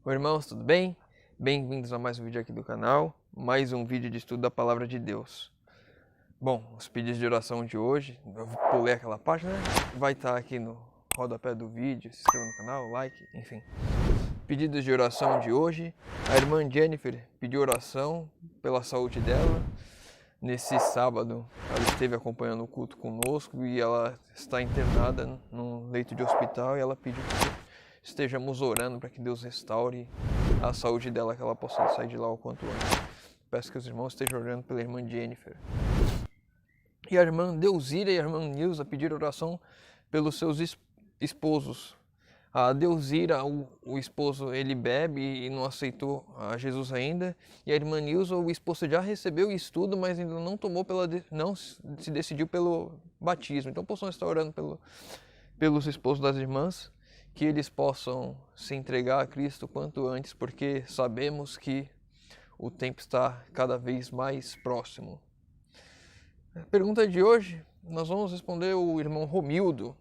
Oi, irmãos, tudo bem? Bem-vindos a mais um vídeo aqui do canal, mais um vídeo de estudo da Palavra de Deus. Bom, os pedidos de oração de hoje, eu pulei aquela página, vai estar aqui no rodapé do vídeo, se inscreva no canal, like, enfim. Pedidos de oração de hoje, a irmã Jennifer pediu oração pela saúde dela. Nesse sábado, ela esteve acompanhando o culto conosco e ela está internada num leito de hospital e ela pediu que estejamos orando para que Deus restaure a saúde dela, que ela possa sair de lá o quanto antes. Peço que os irmãos estejam orando pela irmã Jennifer. E a irmã Deusira e a irmã Nilza pediram oração pelos seus esposos. A Deusira, o esposo, ele bebe e não aceitou a Jesus ainda. E a irmã Nilza, o esposo já recebeu o estudo, mas ainda não tomou não se decidiu pelo batismo. Então possam estar orando pelos esposos das irmãs, que eles possam se entregar a Cristo quanto antes, porque sabemos que o tempo está cada vez mais próximo. A pergunta de hoje, nós vamos responder o irmão Romildo.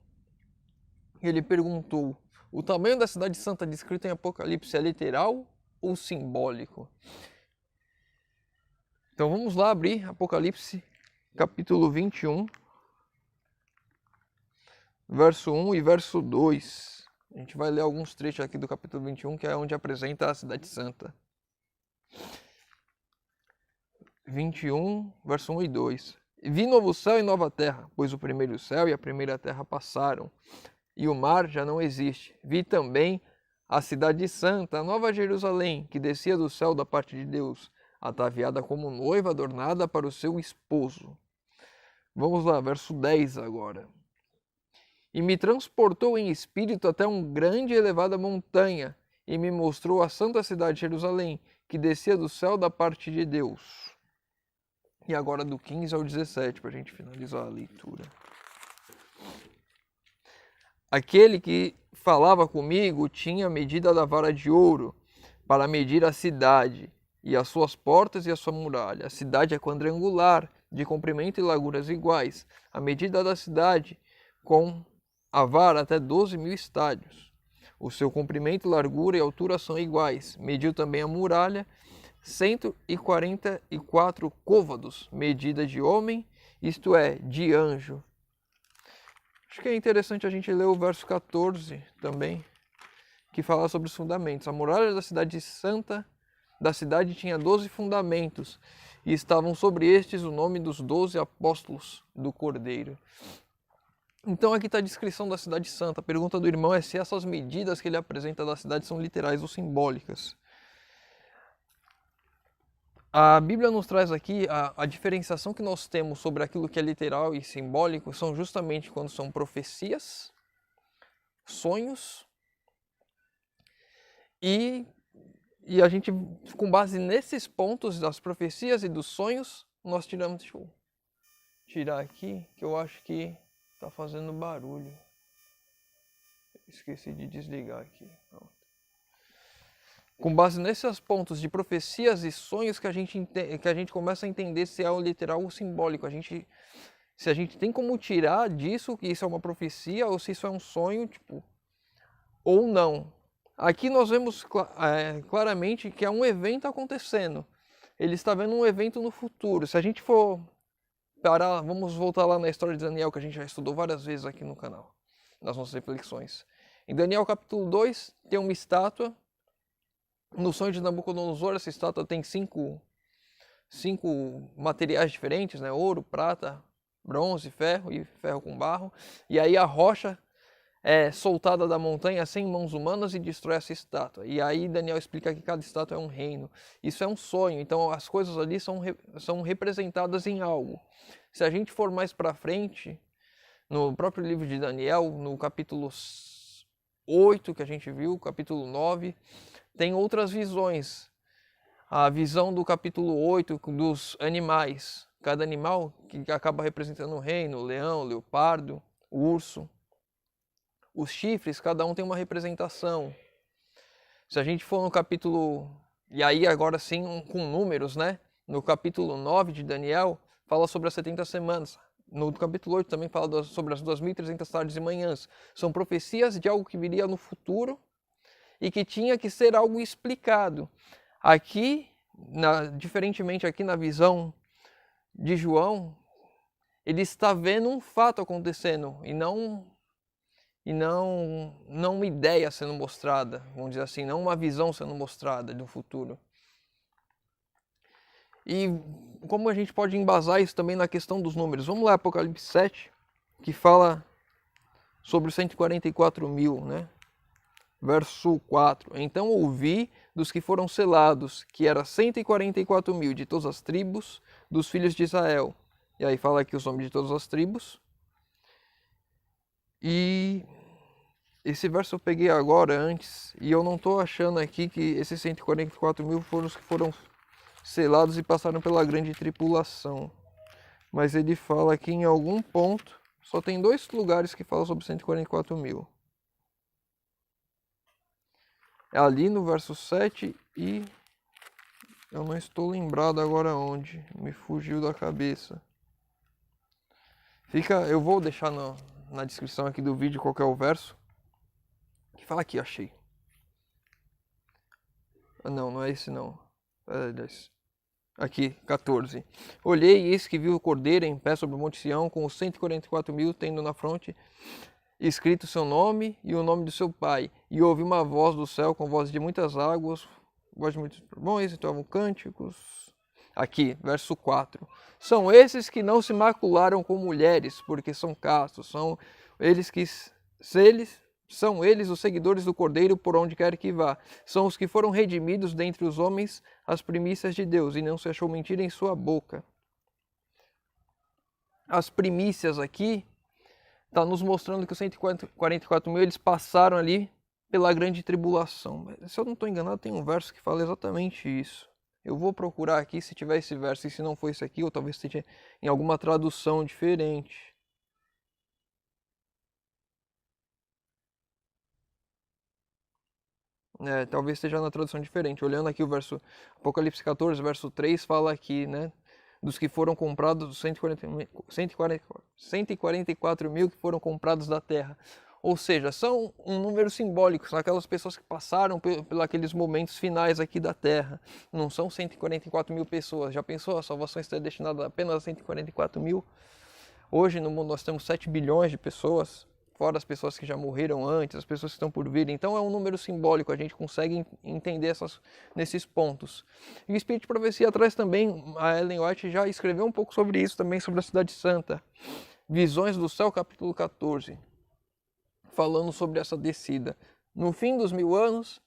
Ele perguntou: o tamanho da cidade santa descrita em Apocalipse é literal ou simbólico? Então vamos lá abrir Apocalipse capítulo 21, verso 1 e verso 2. A gente vai ler alguns trechos aqui do capítulo 21, que é onde apresenta a cidade santa. 21, verso 1 e 2. Vi novo céu e nova terra, pois o primeiro céu e a primeira terra passaram, e o mar já não existe. Vi também a cidade santa, a nova Jerusalém, que descia do céu da parte de Deus, ataviada como noiva adornada para o seu esposo. Vamos lá, verso 10 agora. E me transportou em espírito até uma grande e elevada montanha, e me mostrou a santa cidade Jerusalém, que descia do céu da parte de Deus. E agora do 15 ao 17, para a gente finalizar a leitura. Aquele que falava comigo tinha a medida da vara de ouro, para medir a cidade, e as suas portas e a sua muralha. A cidade é quadrangular, de comprimento e larguras iguais. A medida da cidade, com a vara até 12.000 estádios. O seu comprimento, largura e altura são iguais. Mediu também a muralha, 144 côvados, medida de homem, isto é, de anjo. Acho que é interessante a gente ler o verso 14 também, que fala sobre os fundamentos. A muralha da cidade santa da cidade tinha 12 fundamentos, e estavam sobre estes o nome dos 12 apóstolos do Cordeiro. Então aqui está a descrição da cidade santa. A pergunta do irmão é se essas medidas que ele apresenta da cidade são literais ou simbólicas. A Bíblia nos traz aqui a diferenciação que nós temos sobre aquilo que é literal e simbólico são justamente quando são profecias, sonhos e a gente, com base nesses pontos das profecias e dos sonhos, nós tiramos. Deixa eu tirar aqui, que eu acho que tá fazendo barulho. Esqueci de desligar aqui. Pronto. Com base nesses pontos de profecias e sonhos que a gente começa a entender se é o literal ou simbólico. Se a gente tem como tirar disso que isso é uma profecia ou se isso é um sonho, tipo, ou não. Aqui nós vemos claramente que é um evento acontecendo. Ele está vendo um evento no futuro. Se a gente for parar, vamos voltar lá na história de Daniel, que a gente já estudou várias vezes aqui no canal, nas nossas reflexões. Em Daniel capítulo 2, tem uma estátua. No sonho de Nabucodonosor, essa estátua tem cinco materiais diferentes, né? Ouro, prata, bronze, ferro e ferro com barro. E aí a rocha é soltada da montanha sem mãos humanas e destrói essa estátua. E aí Daniel explica que cada estátua é um reino. Isso é um sonho, então as coisas ali são representadas em algo. Se a gente for mais para frente, no próprio livro de Daniel, no capítulo 8 que a gente viu, capítulo 9, tem outras visões. A visão do capítulo 8 dos animais. Cada animal que acaba representando um reino, o leão, o leopardo, o urso. Os chifres, cada um tem uma representação. Se a gente for no capítulo... E aí agora sim, com números, né? No capítulo 9 de Daniel, fala sobre as 70 semanas. No capítulo 8 também fala sobre as 2.300 tardes e manhãs. São profecias de algo que viria no futuro e que tinha que ser algo explicado. Aqui, diferentemente aqui na visão de João, ele está vendo um fato acontecendo e não uma ideia sendo mostrada, vamos dizer assim, não uma visão sendo mostrada do futuro. E como a gente pode embasar isso também na questão dos números? Vamos lá, Apocalipse 7, que fala sobre os 144.000, né? Verso 4. Então ouvi dos que foram selados, que era 144.000 de todas as tribos dos filhos de Israel. E aí fala aqui os nomes de todas as tribos. E esse verso eu peguei agora, antes, e eu não estou achando aqui que esses 144.000 foram os que foram selados e passaram pela grande tribulação. Mas ele fala aqui em algum ponto, só tem 2 lugares que falam sobre 144.000. É ali no verso 7 e eu não estou lembrado agora onde, me fugiu da cabeça. Eu vou deixar na descrição aqui do vídeo qual que é o verso. Que fala aqui, achei. Ah, não é esse não. Aqui, 14. Olhei e eis que vi o cordeiro em pé sobre o monte Sião, com os 144.000 tendo na fronte escrito seu nome e o nome do seu pai. E ouvi uma voz do céu com voz de muitas águas, voz de muitos bons, entoavam cânticos. Aqui, verso 4. São esses que não se macularam com mulheres, porque são castos. São eles os seguidores do Cordeiro por onde quer que vá. São os que foram redimidos dentre os homens as primícias de Deus, e não se achou mentira em sua boca. As primícias aqui está nos mostrando que os 144.000 eles passaram ali pela grande tribulação. Mas, se eu não estou enganado, tem um verso que fala exatamente isso. Eu vou procurar aqui se tiver esse verso, e se não for esse aqui, ou talvez esteja em alguma tradução diferente. Talvez esteja na tradução diferente. Olhando aqui o verso Apocalipse 14, verso 3, fala aqui, né? Dos que foram comprados, dos 144.000 que foram comprados da terra. Ou seja, são um número simbólico, são aquelas pessoas que passaram por aqueles momentos finais aqui da terra. Não são 144.000 pessoas. Já pensou? A salvação está destinada apenas a 144.000? Hoje no mundo nós temos 7 bilhões de pessoas, fora as pessoas que já morreram antes, as pessoas que estão por vir. Então é um número simbólico, a gente consegue entender nesses pontos. E o Espírito de Profecia traz também, a Ellen White já escreveu um pouco sobre isso também, sobre a Cidade Santa. Visões do Céu, capítulo 14, falando sobre essa descida. No fim dos 1000 anos,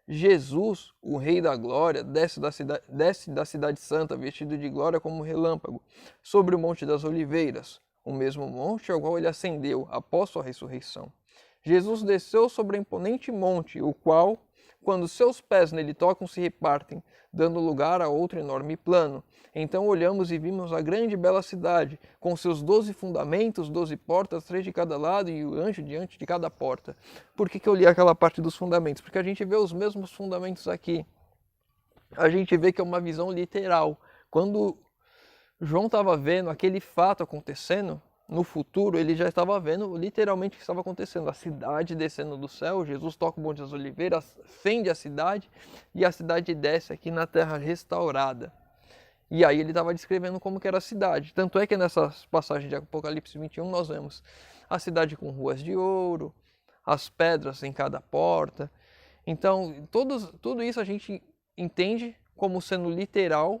Jesus, o Rei da Glória, desce da Cidade Santa, vestido de glória como um relâmpago, sobre o Monte das Oliveiras, o mesmo monte ao qual ele ascendeu após sua ressurreição. Jesus desceu sobre o imponente monte, o qual, quando seus pés nele tocam, se repartem, dando lugar a outro enorme plano. Então olhamos e vimos a grande e bela cidade, com seus 12 fundamentos, 12 portas, 3 de cada lado e o anjo diante de cada porta. Por que eu li aquela parte dos fundamentos? Porque a gente vê os mesmos fundamentos aqui. A gente vê que é uma visão literal. Quando João estava vendo aquele fato acontecendo, no futuro ele já estava vendo literalmente o que estava acontecendo. A cidade descendo do céu, Jesus toca o Monte das Oliveiras, fende a cidade e a cidade desce aqui na terra restaurada. E aí ele estava descrevendo como que era a cidade. Tanto é que nessas passagens de Apocalipse 21 nós vemos a cidade com ruas de ouro, as pedras em cada porta. Então tudo isso a gente entende como sendo literal,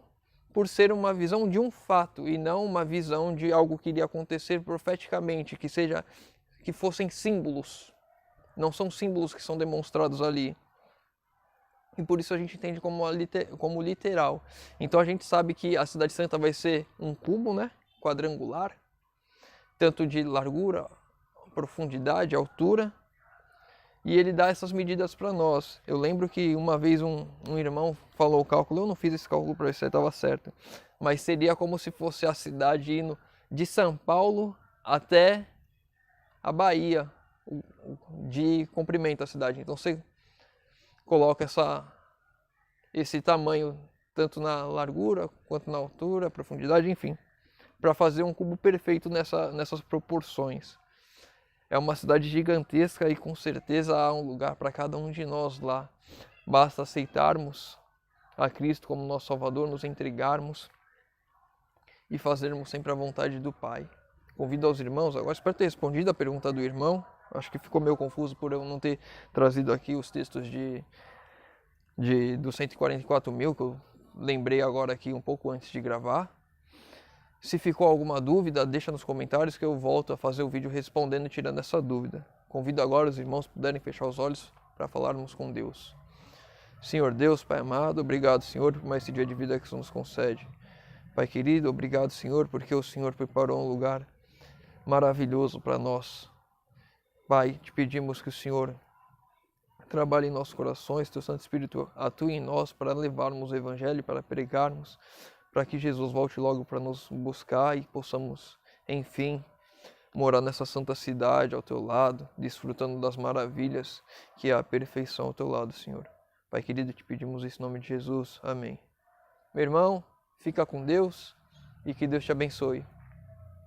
por ser uma visão de um fato e não uma visão de algo que iria acontecer profeticamente, que fossem símbolos. Não são símbolos que são demonstrados ali. E por isso a gente entende como literal. Então a gente sabe que a Cidade Santa vai ser um cubo, né, quadrangular, tanto de largura, profundidade, altura. E ele dá essas medidas para nós. Eu lembro que uma vez um irmão falou o cálculo, eu não fiz esse cálculo para ver se estava certo, mas seria como se fosse a cidade indo de São Paulo até a Bahia, de comprimento a cidade. Então você coloca esse tamanho tanto na largura quanto na altura, profundidade, enfim, para fazer um cubo perfeito nessas proporções. É uma cidade gigantesca e com certeza há um lugar para cada um de nós lá. Basta aceitarmos a Cristo como nosso Salvador, nos entregarmos e fazermos sempre a vontade do Pai. Convido aos irmãos, agora espero ter respondido a pergunta do irmão. Acho que ficou meio confuso por eu não ter trazido aqui os textos dos 144 mil, que eu lembrei agora aqui um pouco antes de gravar. Se ficou alguma dúvida, deixa nos comentários que eu volto a fazer o vídeo respondendo e tirando essa dúvida. Convido agora os irmãos puderem fechar os olhos para falarmos com Deus. Senhor Deus, Pai amado, obrigado, Senhor, por mais esse dia de vida que o Senhor nos concede. Pai querido, obrigado, Senhor, porque o Senhor preparou um lugar maravilhoso para nós. Pai, te pedimos que o Senhor trabalhe em nossos corações, teu Santo Espírito atue em nós para levarmos o Evangelho, para pregarmos, para que Jesus volte logo para nos buscar e possamos, enfim, morar nessa santa cidade ao teu lado, desfrutando das maravilhas que é a perfeição ao teu lado, Senhor. Pai querido, te pedimos isso em nome de Jesus. Amém. Meu irmão, fica com Deus e que Deus te abençoe.